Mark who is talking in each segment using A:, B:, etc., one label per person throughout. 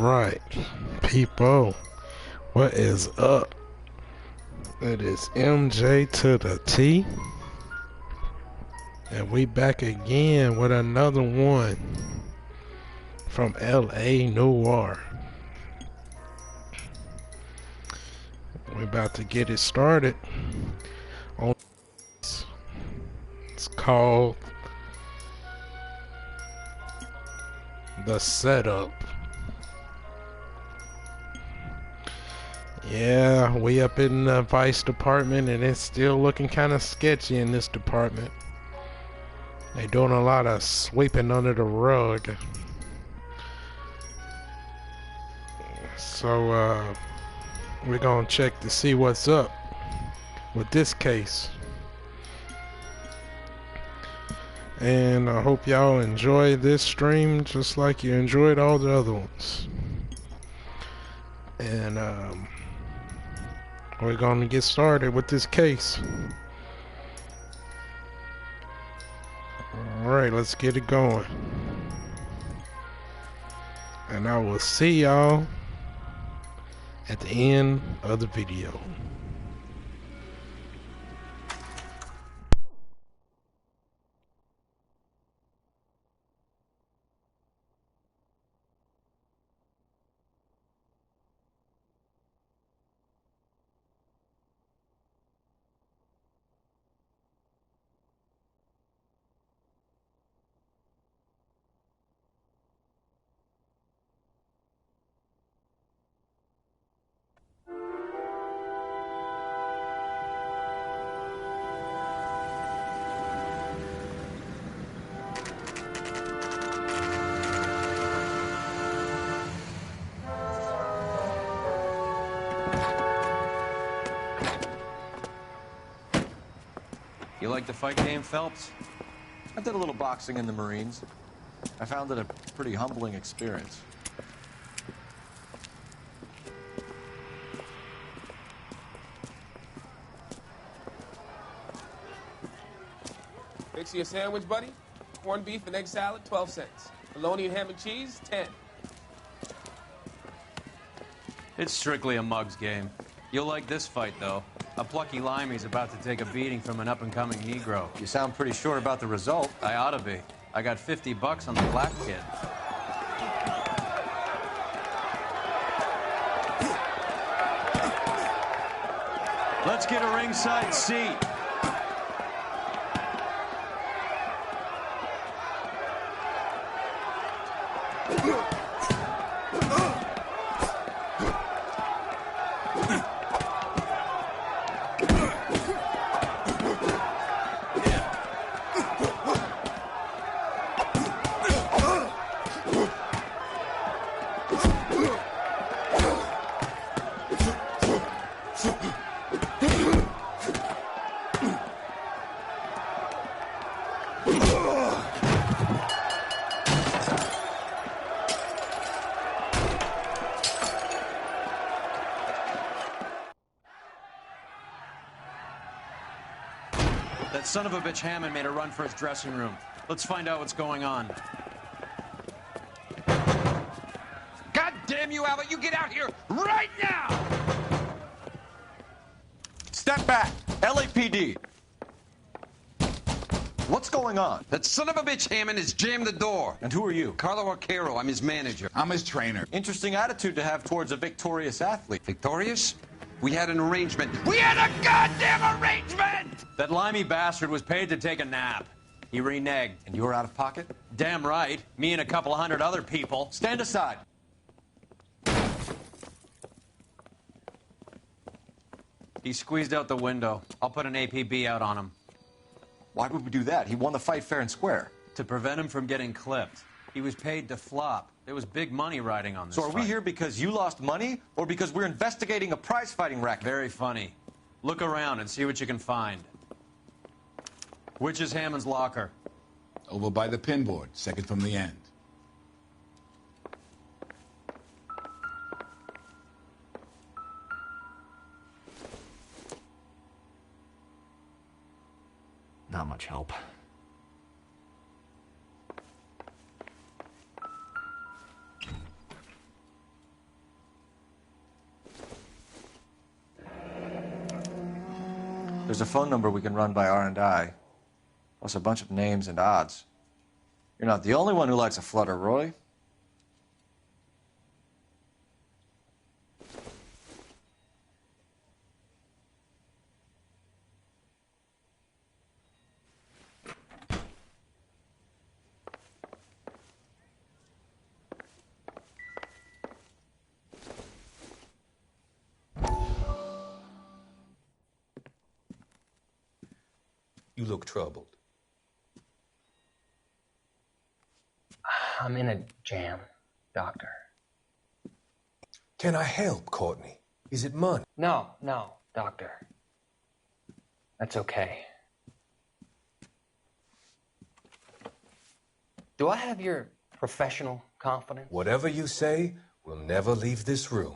A: Alright, people, what is up? It is MJ to the T, and we back again with another one from LA Noire. We're about to get it started on this. It's called The Setup. Yeah, we up in the vice department, and it's still looking kind of sketchy in this department. They doing a lot of sweeping under the rug. So we're gonna check to see what's up with this case. And I hope y'all enjoy this stream just like you enjoyed all the other ones. And we're gonna get started with this case. Alright, let's get it going. And I will see y'all at the end of the video.
B: You like the fight game, Phelps?
C: I did a little boxing in the Marines. I found it a pretty humbling experience.
D: Fix you a sandwich, buddy? Corned beef and egg salad, 12 cents. Bologna and ham and cheese, 10.
B: It's strictly a mug's game. You'll like this fight, though. A plucky limey's about to take a beating from an up-and-coming Negro.
C: You sound pretty sure about the result.
B: I ought to be. I got $50 on the black kid. Let's get a ringside seat. That son of a bitch Hammond made a run for his dressing room. Let's find out what's going on.
E: God damn you, Albert! You get out here right now!
C: Step back! LAPD! What's going on?
E: That son of a bitch Hammond has jammed the door.
C: And who are you?
E: Carlo Arcaro, I'm his manager.
F: I'm his trainer.
C: Interesting attitude to have towards a victorious athlete.
E: Victorious? We had an arrangement. We had a goddamn arrangement!
B: That limey bastard was paid to take a nap. He reneged.
C: And you were out of pocket?
B: Damn right. Me and a couple hundred other people.
C: Stand aside.
B: He squeezed out the window. I'll put an APB out on him.
C: Why would we do that? He won the fight fair and square.
B: To prevent him from getting clipped. He was paid to flop. There was big money riding on this
C: So are we
B: fight.
C: here because you lost money or because we're investigating a prize-fighting racket?
B: Very funny. Look around and see what you can find. Which is Hammond's locker?
F: Over by the pinboard, second from the end.
G: Not much help.
C: There's a phone number we can run by R&I, plus a bunch of names and odds. You're not the only one who likes a flutter, Roy.
H: You look troubled.
I: I'm in a jam, Doctor.
H: Can I help, Courtney? Is it money?
I: No, Doctor. That's okay. Do I have your professional confidence?
H: Whatever you say will never leave this room.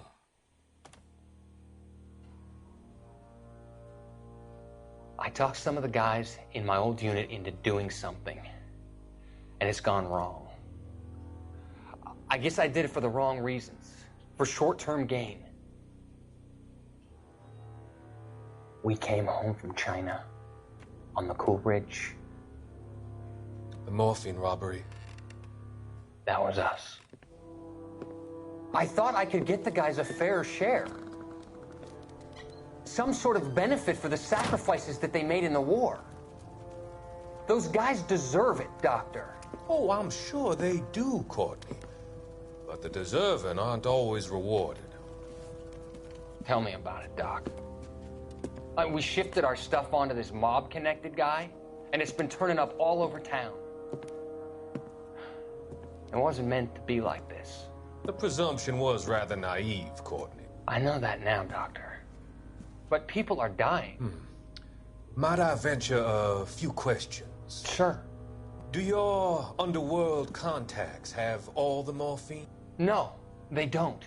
I: I talked some of the guys in my old unit into doing something, and it's gone wrong. I guess I did it for the wrong reasons, for short-term gain. We came home from China on the Cool Ridge.
H: The morphine robbery.
I: That was us. I thought I could get the guys a fair share. Some sort of benefit for the sacrifices that they made in the war. Those guys deserve it, Doctor.
H: Oh, I'm sure they do, Courtney. But the deserving aren't always rewarded.
I: Tell me about it, Doc. We shifted our stuff onto this mob-connected guy, and it's been turning up all over town. It wasn't meant to be like this.
H: The presumption was rather naive, Courtney.
I: I know that now, Doctor. But people are dying.
H: Might I venture a few questions?
I: Sure.
H: Do your underworld contacts have all the morphine?
I: No, they don't.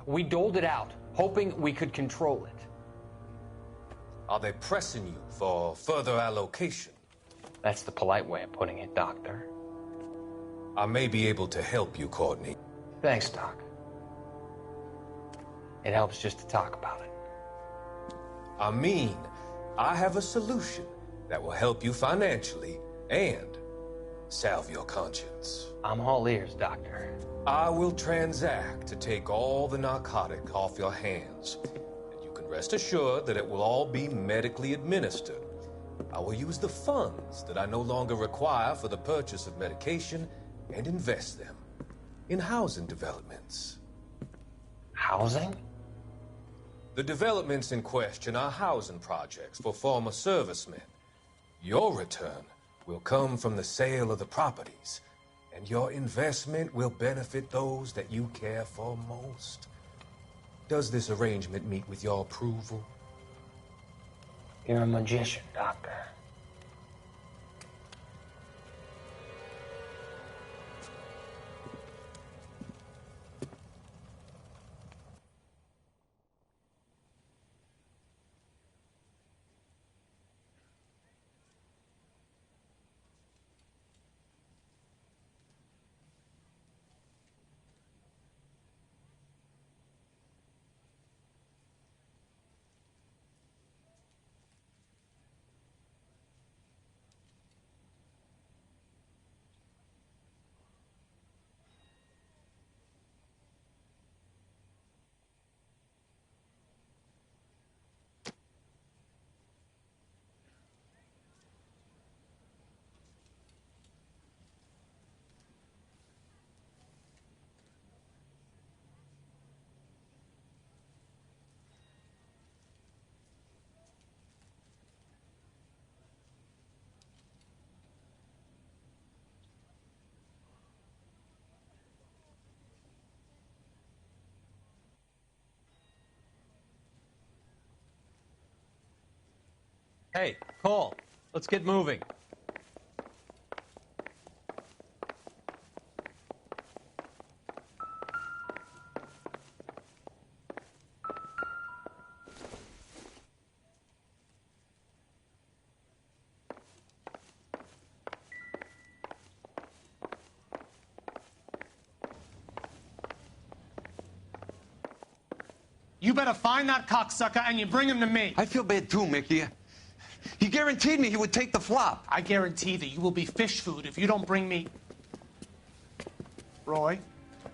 I: We doled it out, hoping we could control it.
H: Are they pressing you for further allocation?
I: That's the polite way of putting it, Doctor.
H: I may be able to help you, Courtney.
I: Thanks, Doc. It helps just to talk about it.
H: I mean, I have a solution that will help you financially and salve your conscience.
I: I'm all ears, Doctor.
H: I will transact to take all the narcotic off your hands, and you can rest assured that it will all be medically administered. I will use the funds that I no longer require for the purchase of medication and invest them in housing developments.
I: Housing?
H: The developments in question are housing projects for former servicemen. Your return will come from the sale of the properties, and your investment will benefit those that you care for most. Does this arrangement meet with your approval?
I: You're a magician, Doctor.
B: Hey, Cole, let's get moving.
J: You better find that cocksucker and you bring him to me.
E: I feel bad too, Mickey. He guaranteed me he would take the flop.
J: I guarantee that you will be fish food if you don't bring me... Roy,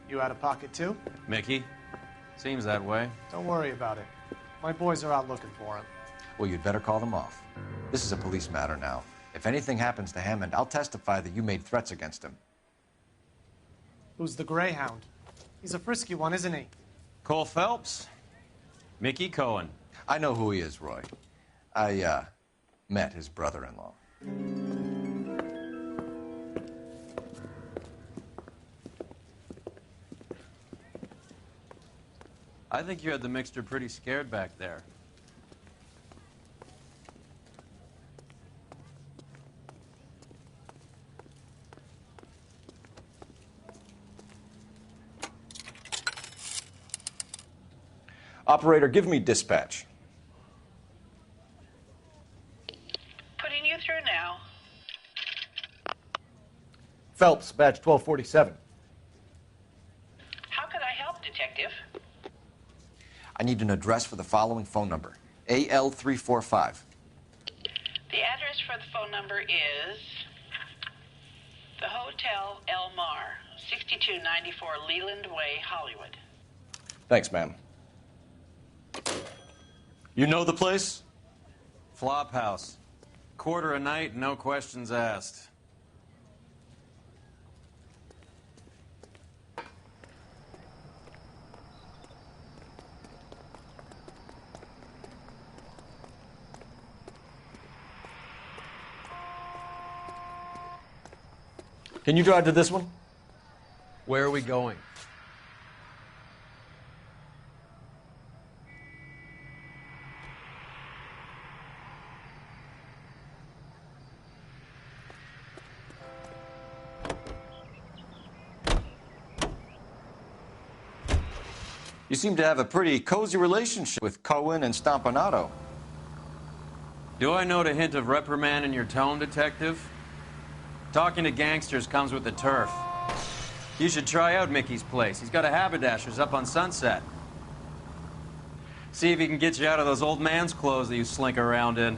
J: you out of pocket too?
B: Mickey? Seems that way.
J: Don't worry about it. My boys are out looking for him.
C: Well, you'd better call them off. This is a police matter now. If anything happens to Hammond, I'll testify that you made threats against him.
J: Who's the Greyhound? He's a frisky one, isn't he?
B: Cole Phelps? Mickey Cohen.
C: I know who he is, Roy. I, met his brother-in-law.
B: I think you had the mixture pretty scared back there.
C: Operator, give me dispatch.
K: Putting you through now.
C: Phelps, badge 1247.
K: How could I help, Detective?
C: I need an address for the following phone number. AL345.
K: The address for the phone number is the Hotel El Mar, 6294 Leland Way, Hollywood.
C: Thanks, ma'am. You know the place?
B: Flop house. Quarter a night, no questions asked.
C: Can you drive to this one?
B: Where are we going?
C: You seem to have a pretty cozy relationship with Cohen and Stompanato.
B: Do I note a hint of reprimand in your tone, Detective? Talking to gangsters comes with the turf. You should try out Mickey's place. He's got a haberdasher's up on Sunset. See if he can get you out of those old man's clothes that you slink around in.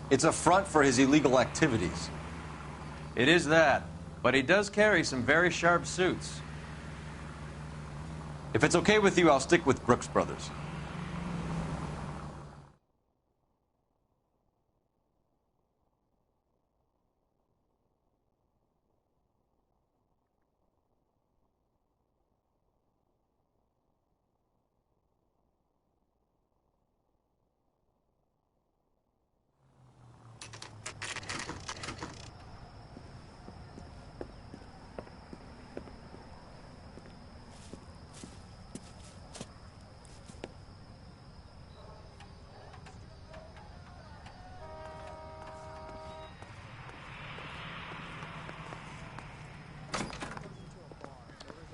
C: It's a front for his illegal activities.
B: It is that, but he does carry some very sharp suits.
C: If it's okay with you, I'll stick with Brooks Brothers.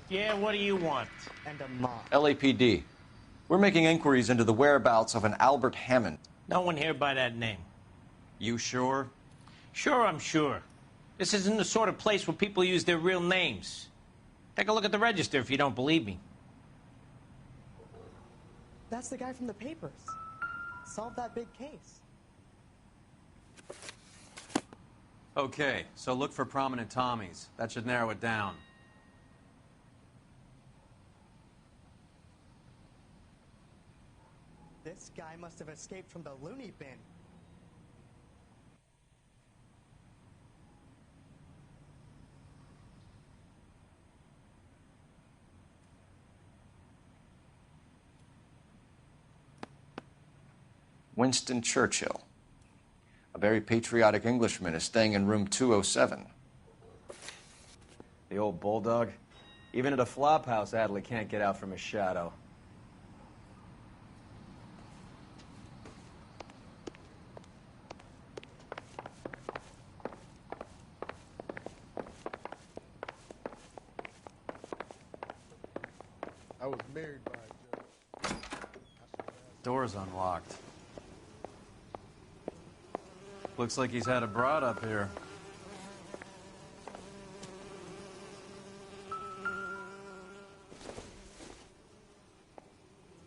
J: Yeah, what do you want?
G: And a mop.
C: LAPD. We're making inquiries into the whereabouts of an Albert Hammond.
J: No one here by that name.
B: You sure?
J: Sure, I'm sure. This isn't the sort of place where people use their real names. Take a look at the register if you don't believe me.
G: That's the guy from the papers. Solved that big case.
B: Okay, so look for prominent Tommies. That should narrow it down.
G: This guy must have escaped from the loony bin.
C: Winston Churchill. A very patriotic Englishman is staying in room 207.
B: The old bulldog. Even at a flop house, Adley can't get out from his shadow.
A: I was married by a judge.
B: Door's unlocked. Looks like he's had a broad up here.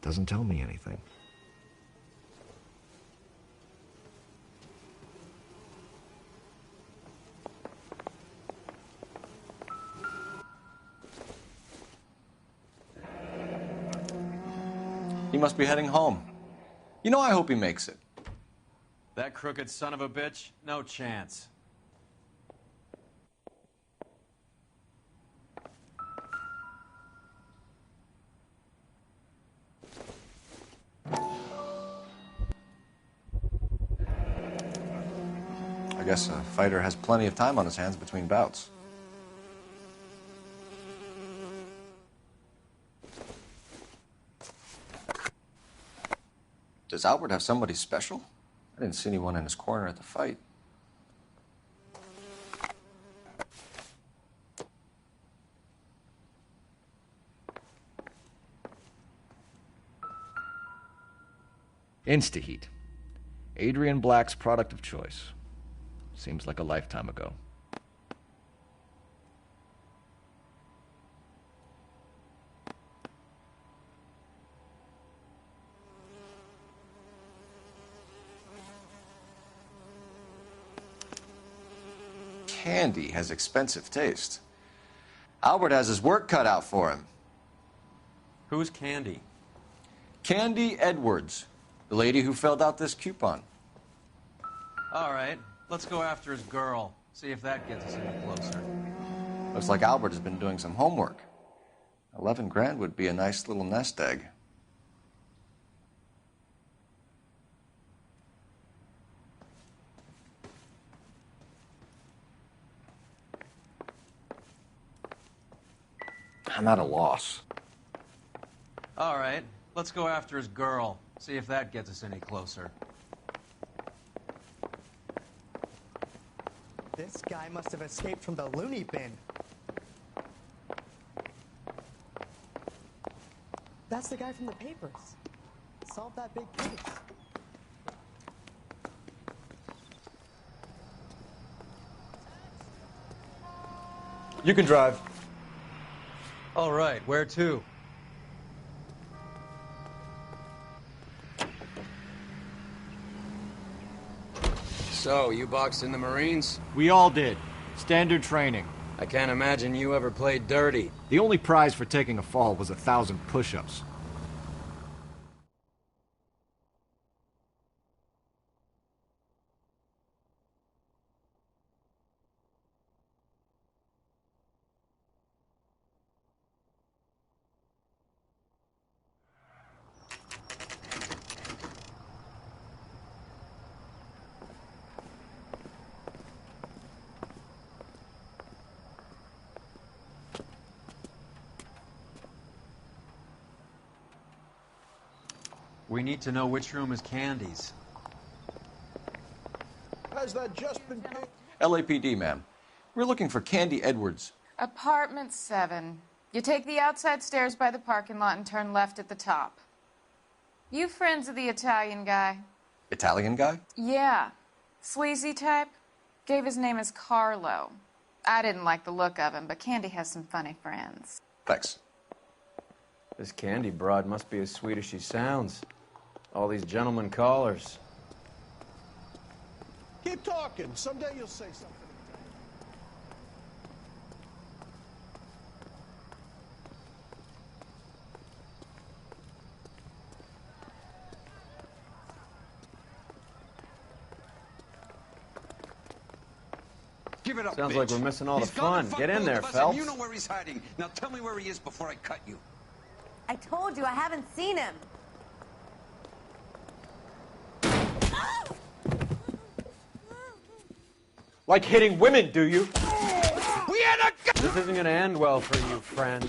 G: Doesn't tell me anything.
C: He must be heading home. You know, I hope he makes it.
B: That crooked son of a bitch? No chance.
C: I guess a fighter has plenty of time on his hands between bouts. Does Albert have somebody special? I didn't see anyone in his corner at the fight.
L: Instaheat. Adrian Black's product of choice. Seems like a lifetime ago.
C: Candy has expensive taste. Albert has his work cut out for him.
B: Who's Candy?
C: Candy Edwards, the lady who filled out this coupon.
B: All right, let's go after his girl. See if that gets us any closer.
C: Looks like Albert has been doing some homework. 11 grand would be a nice little nest egg. I'm at a loss.
B: All right, let's go after his girl. See if that gets us any closer.
G: This guy must have escaped from the loony bin. That's the guy from the papers. Solved that big case.
C: You can drive.
B: All right, where to?
M: So, you boxed in the Marines?
N: We all did. Standard training.
M: I can't imagine you ever played dirty.
N: The only prize for taking a fall was 1,000 push-ups.
B: We need to know which room is Candy's.
O: Has that just been picked?
C: LAPD, ma'am. We're looking for Candy Edwards.
P: Apartment 7. You take the outside stairs by the parking lot and turn left at the top. You friends of the Italian guy?
C: Italian guy?
P: Yeah. Sleazy type. Gave his name as Carlo. I didn't like the look of him, but Candy has some funny friends.
C: Thanks.
B: This Candy broad must be as sweet as she sounds. All these gentlemen callers.
O: Keep talking. Someday you'll say something.
E: Give it up,
B: Sounds
E: bitch.
B: like we're missing all the
E: He's gonna
B: fun.
E: fuck
B: Get in
E: both
B: there,
E: of us,
B: Phelps.
E: and you know where he's hiding. Now tell me where he is before I cut you.
Q: I told you I haven't seen him.
N: Like hitting women, do you?
E: We had a
B: This isn't gonna end well for you, friend.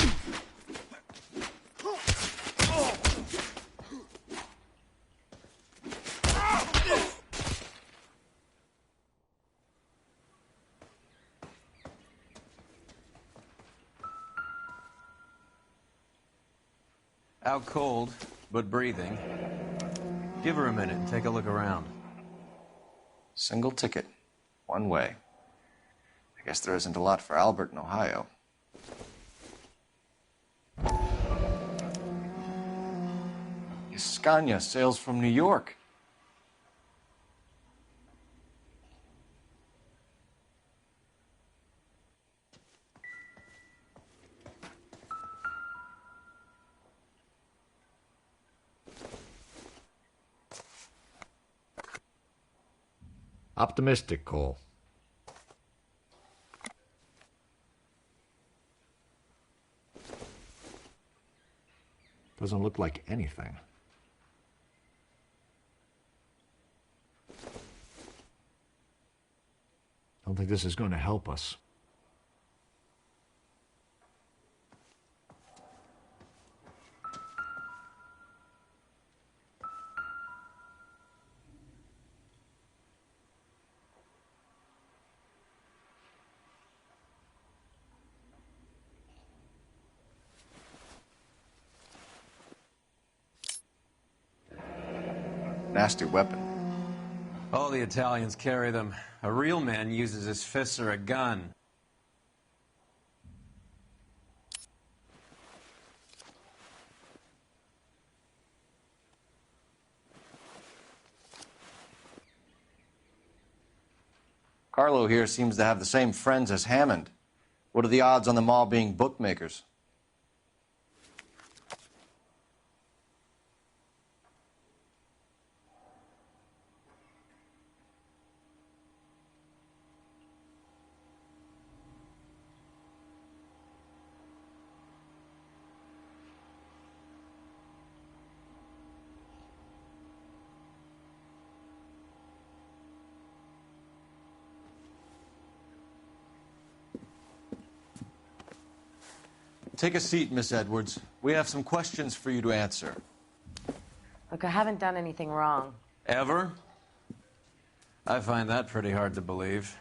B: Out cold, but breathing. Give her a minute and take a look around.
C: Single ticket. One way. I guess there isn't a lot for Albert in Ohio. Scania sails from New York.
L: Optimistic, Cole. Doesn't look like anything. Don't think this is going to help us.
C: Nasty weapon.
B: All the Italians carry them. A real man uses his fists or a gun.
C: Carlo here seems to have the same friends as Hammond. What are the odds on them all being bookmakers? Take a seat, Miss Edwards. We have some questions for you to answer.
Q: Look, I haven't done anything wrong.
B: Ever? I find that pretty hard to believe.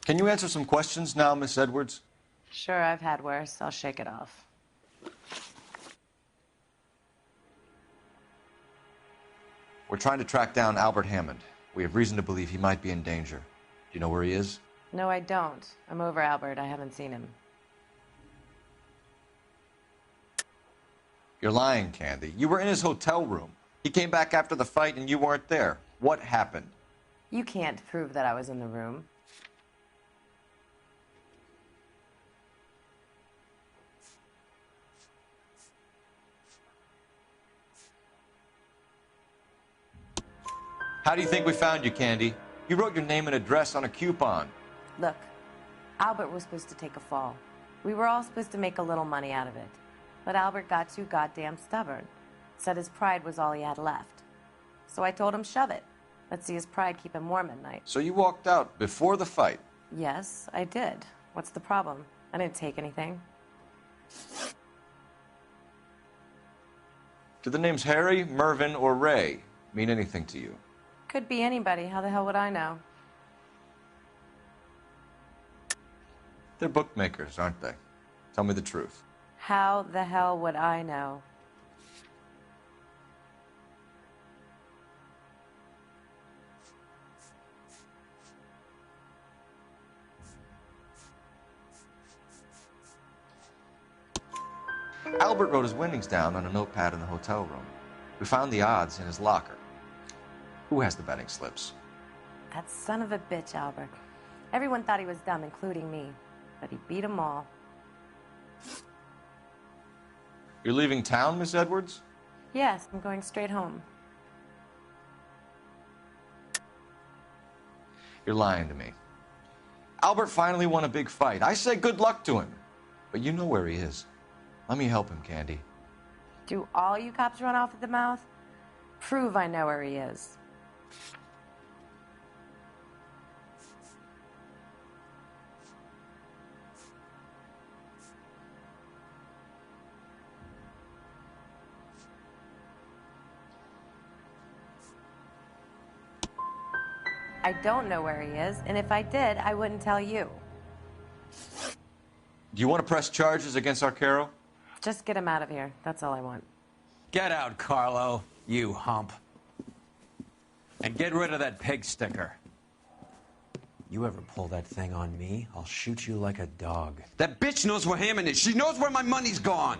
C: Can you answer some questions now, Miss Edwards?
Q: Sure, I've had worse. I'll shake it off.
C: We're trying to track down Albert Hammond. We have reason to believe he might be in danger. Do you know where he is?
Q: No, I don't. I'm over Albert. I haven't seen him.
C: You're lying, Candy. You were in his hotel room. He came back after the fight and you weren't there. What happened?
Q: You can't prove that I was in the room.
C: How do you think we found you, Candy? You wrote your name and address on a coupon.
Q: Look, Albert was supposed to take a fall. We were all supposed to make a little money out of it. But Albert got too goddamn stubborn. Said his pride was all he had left. So I told him, shove it. Let's see his pride keep him warm at night.
C: So you walked out before the fight?
Q: Yes, I did. What's the problem? I didn't take anything.
C: Do the names Harry, Mervyn, or Ray mean anything to you?
Q: Could be anybody. How the hell would I know?
C: They're bookmakers, aren't they? Tell me the truth.
Q: How the hell would I know?
C: Albert wrote his winnings down on a notepad in the hotel room. We found the odds in his locker. Who has the betting slips?
Q: That son of a bitch, Albert. Everyone thought he was dumb, including me. But he beat them all.
C: You're leaving town, Miss Edwards?
Q: Yes, I'm going straight home.
C: You're lying to me. Albert finally won a big fight. I say good luck to him. But you know where he is. Let me help him, Candy.
Q: Do all you cops run off at the mouth? Prove I know where he is. I don't know where he is, and if I did, I wouldn't tell you.
C: Do you want to press charges against Arcaro?
Q: Just get him out of here. That's all I want.
B: Get out, Carlo, you hump. And get rid of that pig sticker. You ever pull that thing on me, I'll shoot you like a dog.
E: That bitch knows where Hammond is. She knows where my money's gone.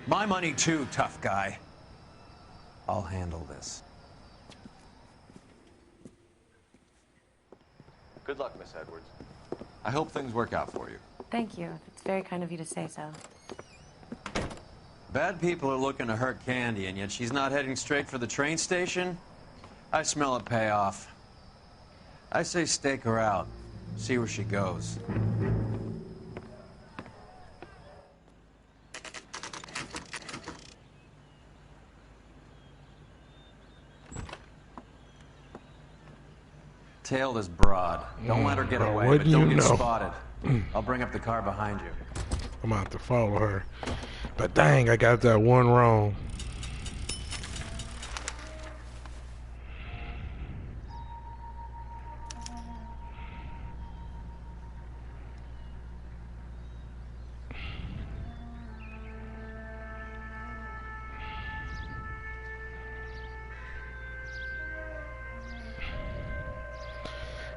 B: My money too, tough guy. I'll handle this.
C: Good luck, Miss Edwards. I hope things work out for you.
Q: Thank you. It's very kind of you to say so.
B: Bad people are looking to hurt Candy, and yet she's not heading straight for the train station? I smell a payoff. I say stake her out. See where she goes. Tail this broad. Don't let her get away, but don't get spotted. I'll bring up the car behind you.
A: I'm about to follow her. But dang, I got that one wrong.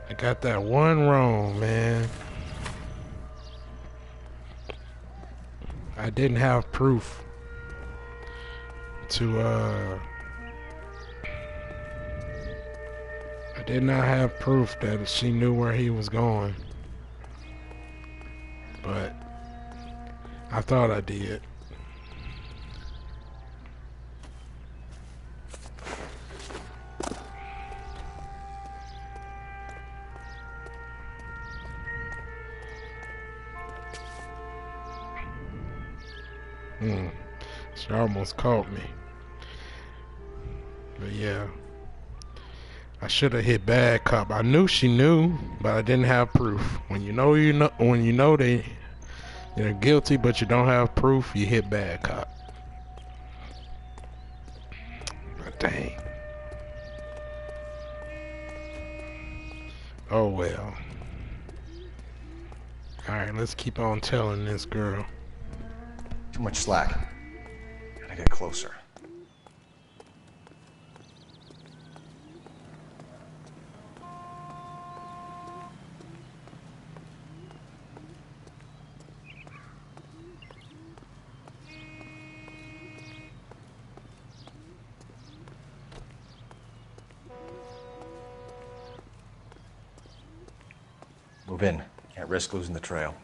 A: I got that one wrong, man. I didn't have proof to, I did not have proof that she knew where he was going. But I thought I did. She almost caught me. But yeah. I should have hit bad cop. I knew she knew, but I didn't have proof. When you know you're guilty but you don't have proof, you hit bad cop. But dang. Oh well. Alright, let's keep on telling this girl.
C: Too much slack. Gotta get closer. Move in. Can't risk losing the trail.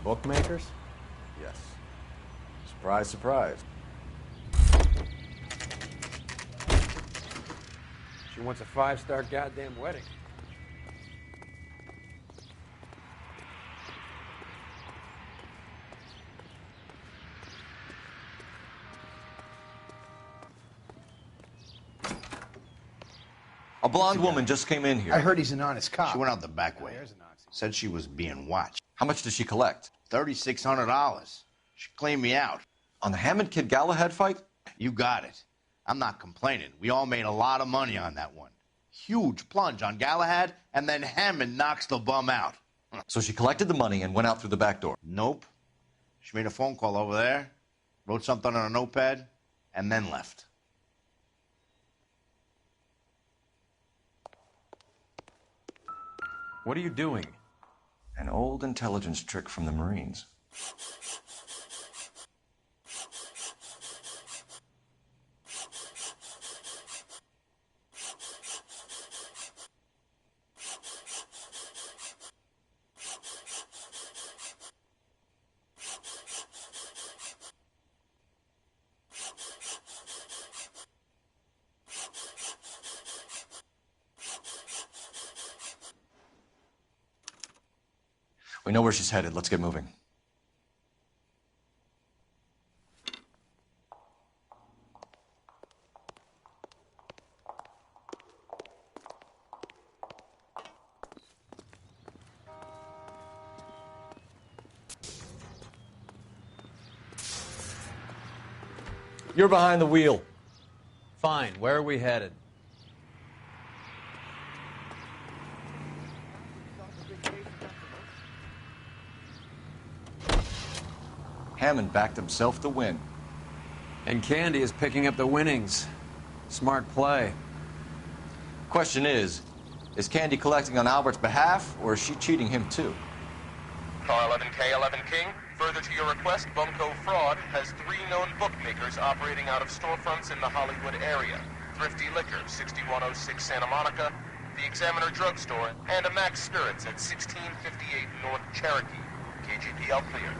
I: Bookmakers?
L: Yes. Surprise, surprise.
R: She wants a 5-star goddamn wedding.
C: A blonde woman just came in here.
S: I heard he's an honest cop.
T: She went out the back way. Said she was being watched.
C: How much did she collect?
T: $3,600. She cleaned me out.
C: On the Hammond Kid Galahad fight?
T: You got it. I'm not complaining. We all made a lot of money on that one. Huge plunge on Galahad, and then Hammond knocks the bum out.
C: So she collected the money and went out through the back door?
T: Nope. She made a phone call over there, wrote something on a notepad, and then left.
B: What are you doing?
C: An old intelligence trick from the Marines. We know where she's headed. Let's get moving. You're behind the wheel.
B: Fine. Where are we headed?
C: Hammond backed himself to win.
B: And Candy is picking up the winnings. Smart play.
C: Question is Candy collecting on Albert's behalf, or is she cheating him too?
U: Car 11K, 11 King. Further to your request, Bunko Fraud has 3 known bookmakers operating out of storefronts in the Hollywood area. Thrifty Liquor, 6106 Santa Monica, the Examiner Drugstore, and a Max Spirits at 1658 North Cherokee. KGPL clear.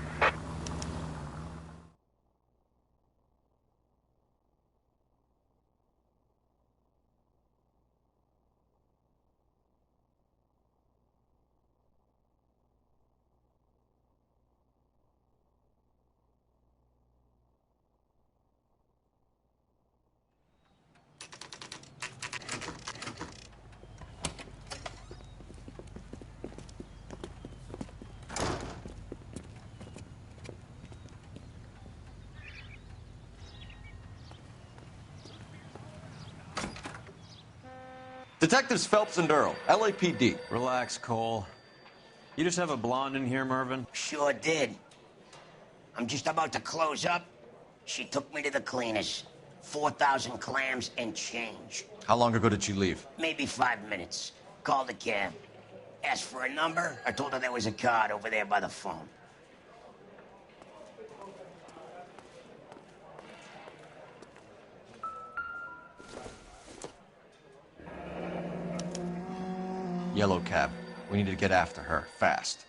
C: Detectives Phelps and Earl, LAPD.
B: Relax, Cole. You just have a blonde in here, Mervyn?
V: Sure did. I'm just about to close up. She took me to the cleaners. 4,000 clams and change.
C: How long ago did she leave?
V: Maybe 5 minutes. Called a cab. Asked for a number. I told her there was a card over there by the phone.
C: Yellow cab. We need to get after her, fast.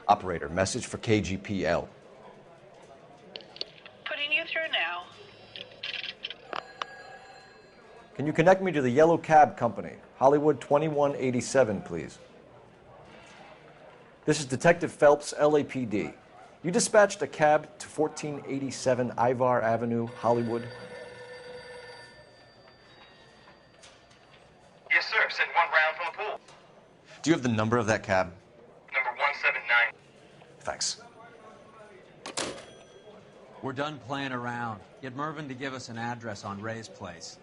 C: Operator, message for KGPL.
K: Putting you through now.
L: Can you connect me to the Yellow Cab Company, Hollywood 2187, please? This is Detective Phelps, LAPD. You dispatched a cab to 1487 Ivar Avenue, Hollywood.
U: Yes, sir. Sent 1 round from the pool.
C: Do you have the number of that cab?
U: Number 179.
C: Thanks.
B: We're done playing around. Get Mervyn to give us an address on Ray's place.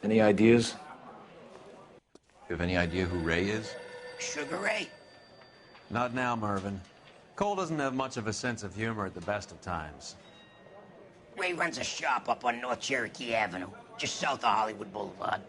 L: Any ideas?
C: You have any idea who Ray is?
V: Sugar Ray?
B: Not now, Mervyn. Cole doesn't have much of a sense of humor at the best of times.
V: Ray runs a shop up on North Cherokee Avenue, just south of Hollywood Boulevard.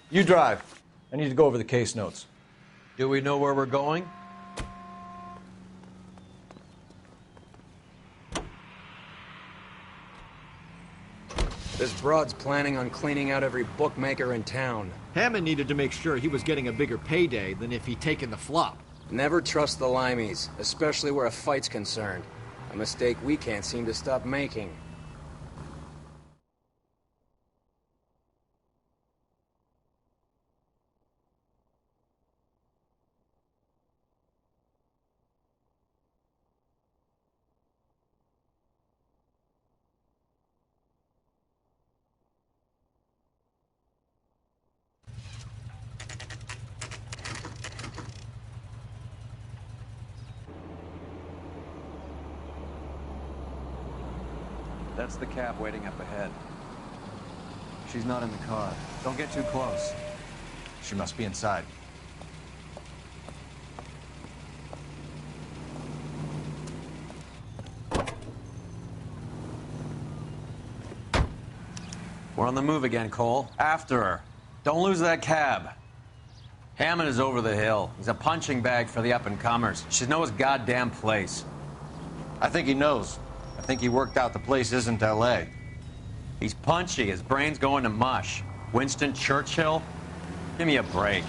L: You drive. I need to go over the case notes.
B: Do we know where we're going?
M: This broad's planning on cleaning out every bookmaker in town.
N: Hammond needed to make sure he was getting a bigger payday than if he'd taken the flop.
M: Never trust the limeys, especially where a fight's concerned. A mistake we can't seem to stop making.
B: That's the cab waiting up ahead. She's not in the car. Don't get too close.
C: She must be inside.
B: We're on the move again, Cole. After her. Don't lose that cab. Hammond is over the hill. He's a punching bag for the up-and-comers. Should know his goddamn place.
C: I think he knows. I think he worked out the place isn't L.A.
B: He's punchy. His brain's going to mush. Winston Churchill? Give me a break.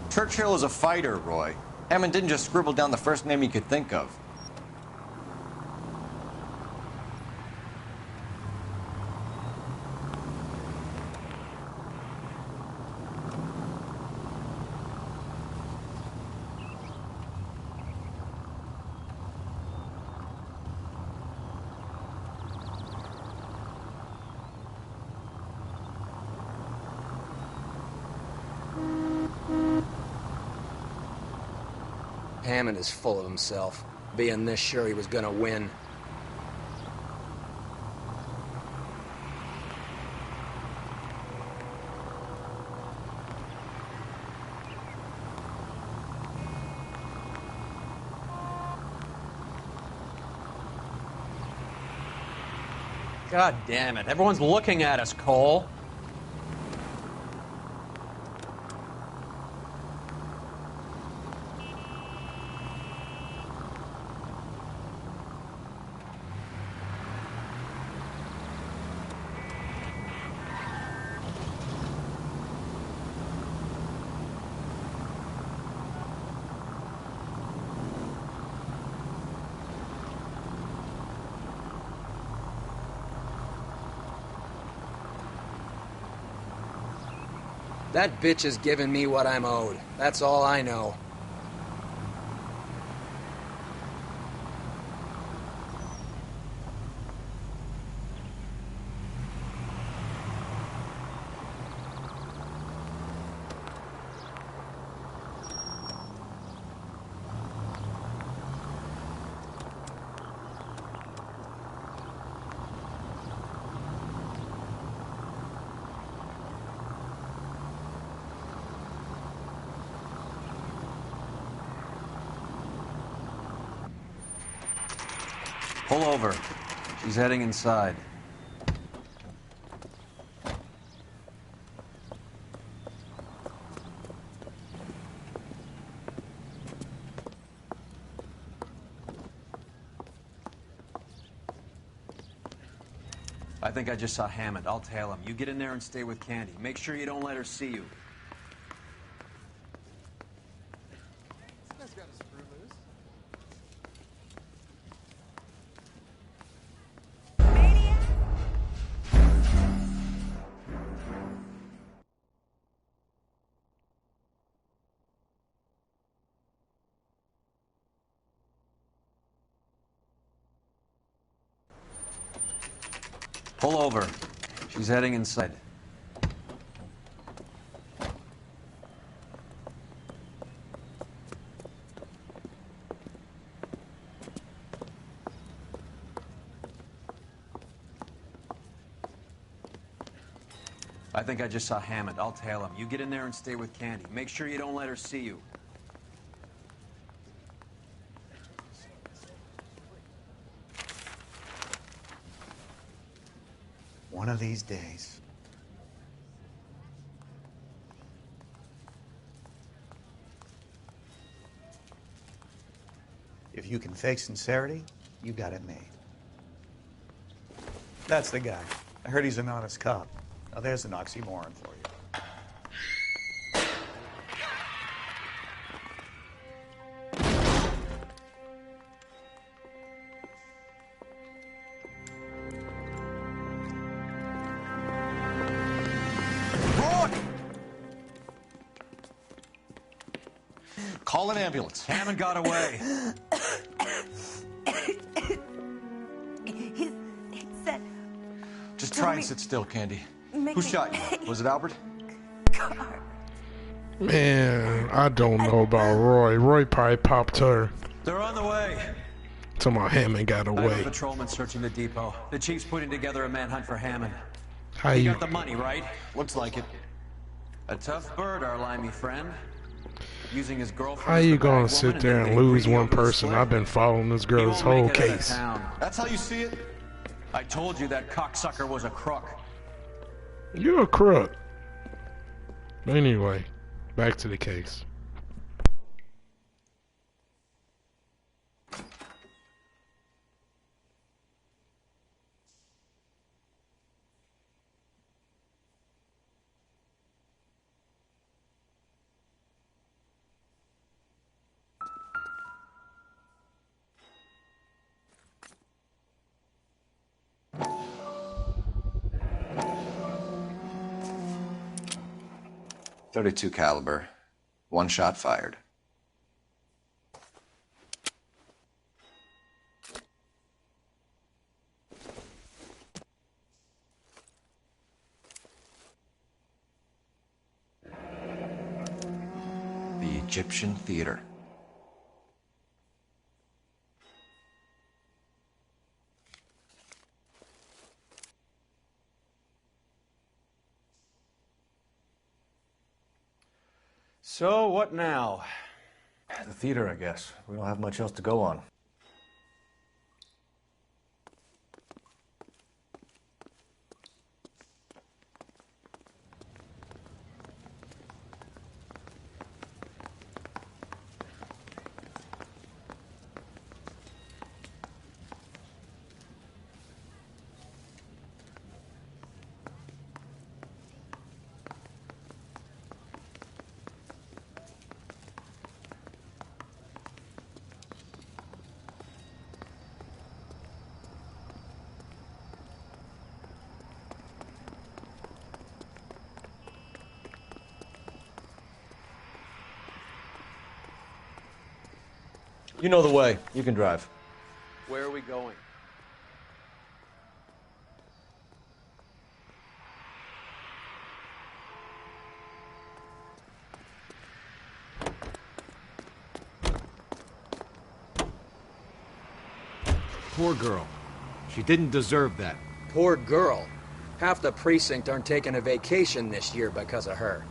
C: Churchill is a fighter, Roy. Hammond didn't just scribble down the first name he could think of.
M: Hammond is full of himself, being this sure he was gonna win.
B: God damn it. Everyone's looking at us, Cole.
M: That bitch is giving me what I'm owed. That's all I know.
B: Pull over. She's heading inside. I think I just saw Hammond. I'll tail him. You get in there and stay with Candy. Make sure you don't let her see you. Pull over. She's heading inside. I think I just saw Hammond. I'll tail him. You get in there and stay with Candy. Make sure you don't let her see you.
T: One of these days.
D: If you can fake sincerity, you got it made. That's the guy. I heard he's an honest cop. Now there's an oxymoron for you.
C: Call an ambulance.
B: Hammond got away.
Q: He said...
C: Just try and sit still, Candy. Who shot you? Was it Albert?
A: Man, I don't know about Roy. Roy probably popped her.
B: They're on the way.
A: Till my Hammond got
B: I have a
A: away.
B: patrolman searching the depot. The chief's putting together a manhunt for Hammond.
A: How
B: you
A: you-
B: got the money, right?
C: Looks like it.
B: A tough bird, our limey friend. Using his girlfriend.
A: How
B: as
A: you
B: the
A: gonna
B: bag
A: sit
B: woman
A: there
B: and
A: and
B: then
A: lose
B: greedy
A: one
B: over the
A: person?
B: slip?
A: I've been following this
B: He
A: girl's
B: won't
A: whole
B: make it out of
A: case.
B: town.
C: That's how you see it?
B: I told you that cocksucker was a crook.
A: You're a crook. Anyway, back to the case.
C: .32 caliber. One shot fired. The Egyptian Theater.
L: So, what now? The theater, I guess. We don't have much else to go on. You know the way. You can drive.
R: Where are we going?
N: Poor girl. She didn't deserve that.
M: Poor girl. Half the precinct aren't taking a vacation this year because of her.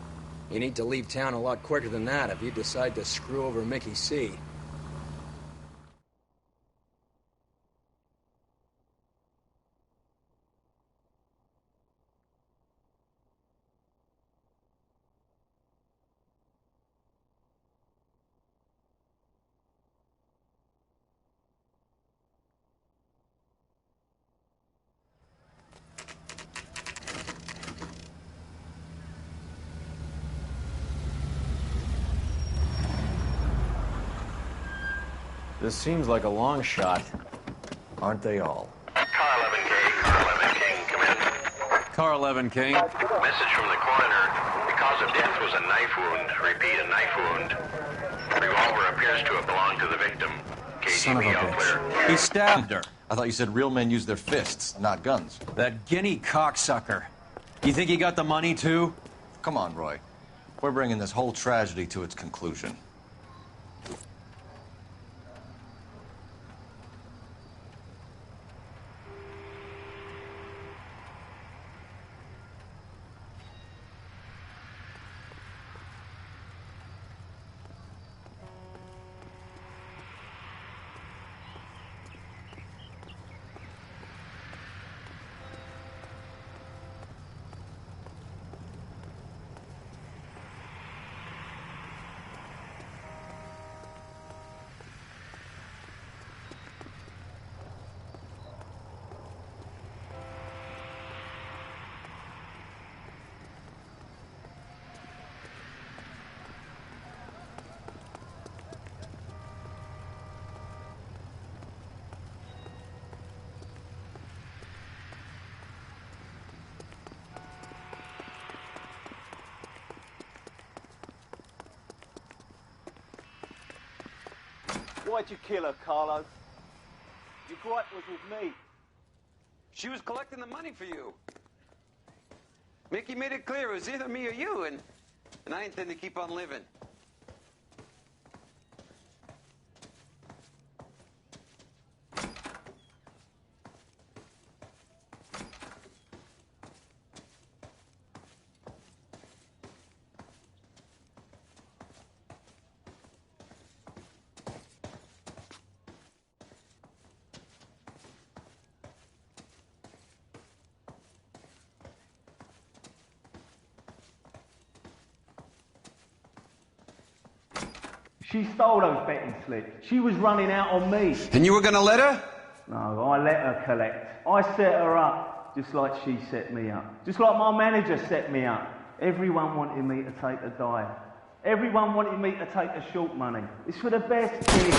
M: You need to leave town a lot quicker than that if you decide to screw over Mickey C.
L: This seems like a long shot. Aren't they all?
B: Car 11 King.
U: Message from the coroner. The cause of death was a knife wound. Repeat, a knife wound. Revolver appears to have belonged to the victim.
C: Son of a
U: KGB all
C: bitch.
U: clear.
B: He stabbed her.
C: I thought you said real men use their fists, not guns.
B: That guinea cocksucker. You think he got the money too?
C: Come on, Roy. We're bringing this whole tragedy to its conclusion.
R: Why'd you kill her, Carlo? Your gripe was with me.
E: She was collecting the money for you. Mickey made it clear it was either me or you, and I intend to keep on living.
R: She stole those betting slips. She was running out on me.
E: And you were gonna let her?
R: No, I let her collect. I set her up, just like she set me up. Just like my manager set me up. Everyone wanted me to take a dive. Everyone wanted me to take the short money. It's for the best, kid.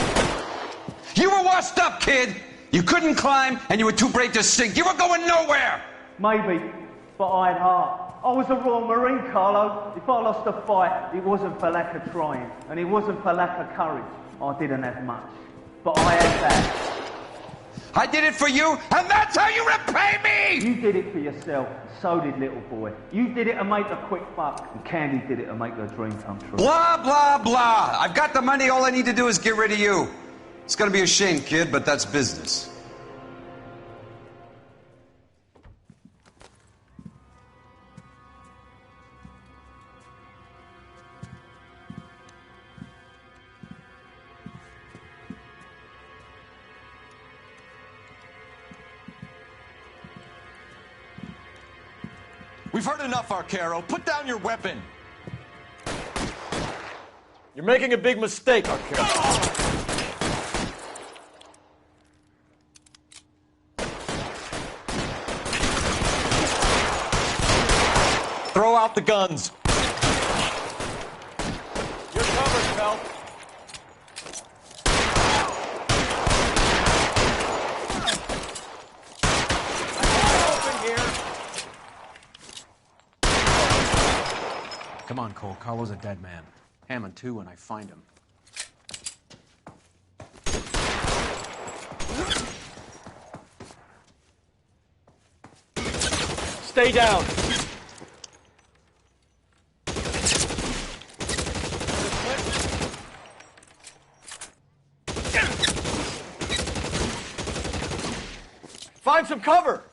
E: You were washed up, kid! You couldn't climb, and you were too brave to sink. You were going nowhere!
R: Maybe, but I had heart. I was a Royal Marine, Carlo. If I lost a fight, it wasn't for lack of trying, and it wasn't for lack of courage. I didn't have much, but I had that.
E: I did it for you, and that's how you repay me!
R: You did it for yourself, so did little boy. You did it to make a quick buck, and Candy did it to make her dream come true.
E: Blah, blah, blah. I've got the money, all I need to do is get rid of you. It's gonna be a shame, kid, but that's business.
C: We've heard enough, Arcaro. Put down your weapon.
L: You're making a big mistake, Arcaro. Throw out the guns. You're covered, Phelps.
B: Come on, Cole. Carlo's a dead man. Hammond, too, when I find him.
L: Stay down. Find some cover.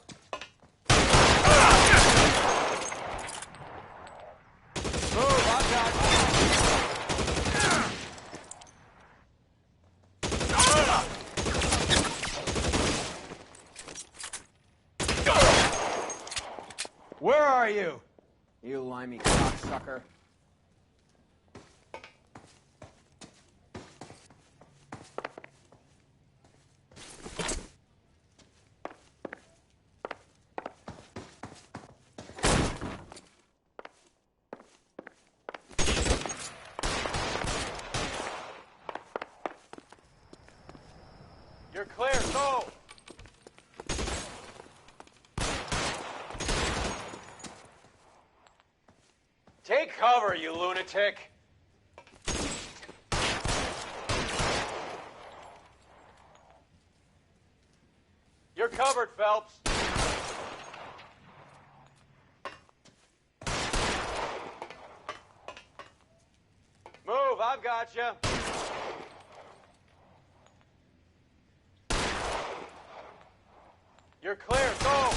I: Where are you? You limey cocksucker.
L: You're clear, go! Take cover, you lunatic! You're covered, Phelps. Move, I've got you. You're clear, go!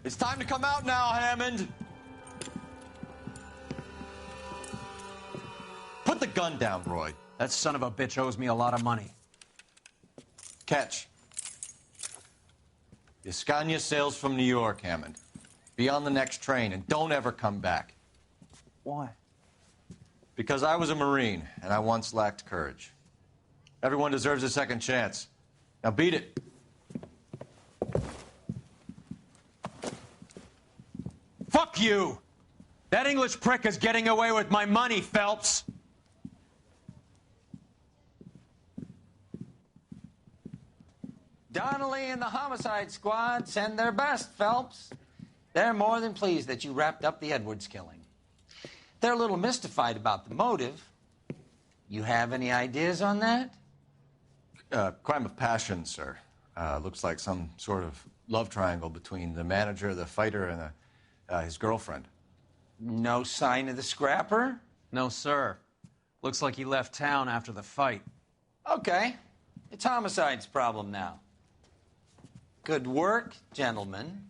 C: It's time to come out now, Hammond. Put the gun down, Roy.
B: That son of a bitch owes me a lot of money.
C: Catch. Escania sails from New York, Hammond. Be on the next train and don't ever come back.
R: Why?
C: Because I was a Marine and I once lacked courage. Everyone deserves a second chance. Now beat it.
B: you! That English prick is getting away with my money, Phelps!
F: Donnelly and the homicide squad send their best, Phelps. They're more than pleased that you wrapped up the Edwards killing. They're a little mystified about the motive. You have any ideas on that?
C: Crime of passion, sir. Looks like some sort of love triangle between the manager, the fighter, and his girlfriend.
F: No sign of the scrapper?
B: No, sir. Looks like he left town after the fight.
F: Okay. It's homicide's problem now. Good work, gentlemen.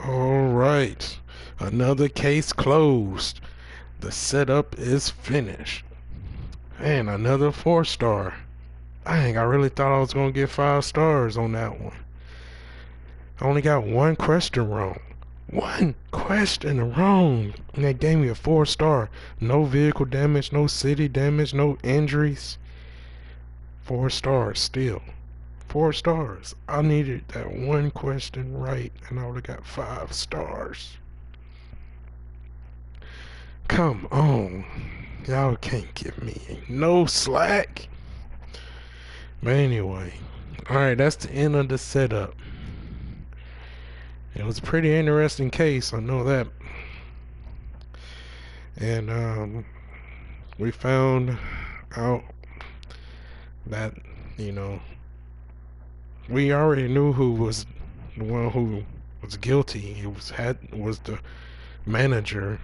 A: All right, another case closed. The setup is finished. And another 4-star. Dang, I really thought I was gonna get 5 stars on that one. I only got one question wrong. One question wrong. And they gave me a 4-star. No vehicle damage, no city damage, no injuries. 4 stars still. 4 stars. I needed that one question right, and I would have got 5 stars. Come on. Y'all can't give me no slack. But anyway. Alright, that's the end of the setup. It was a pretty interesting case, I know that. And we found out that, you know, we already knew who was the one who was guilty. It was the manager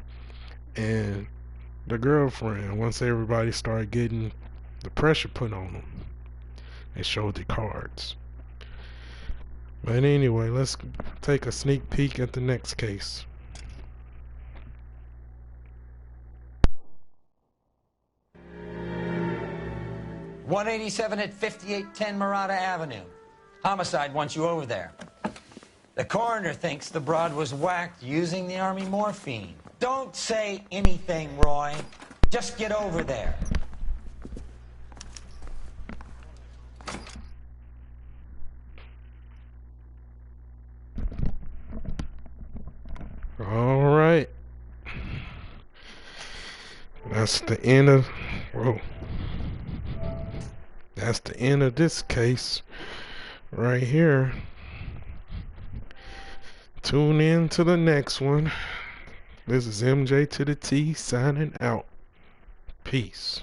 A: and the girlfriend. Once everybody started getting the pressure put on them, they showed the cards. But anyway, let's take a sneak peek at the next case.
F: .187 at 5810 Murata Avenue. Homicide wants you over there. The coroner thinks the broad was whacked using the army morphine. Don't say anything, Roy. Just get over there.
A: All right. That's the end of... Whoa. That's the end of this case right here. Tune in to the next one. This is MJ to the T signing out. Peace.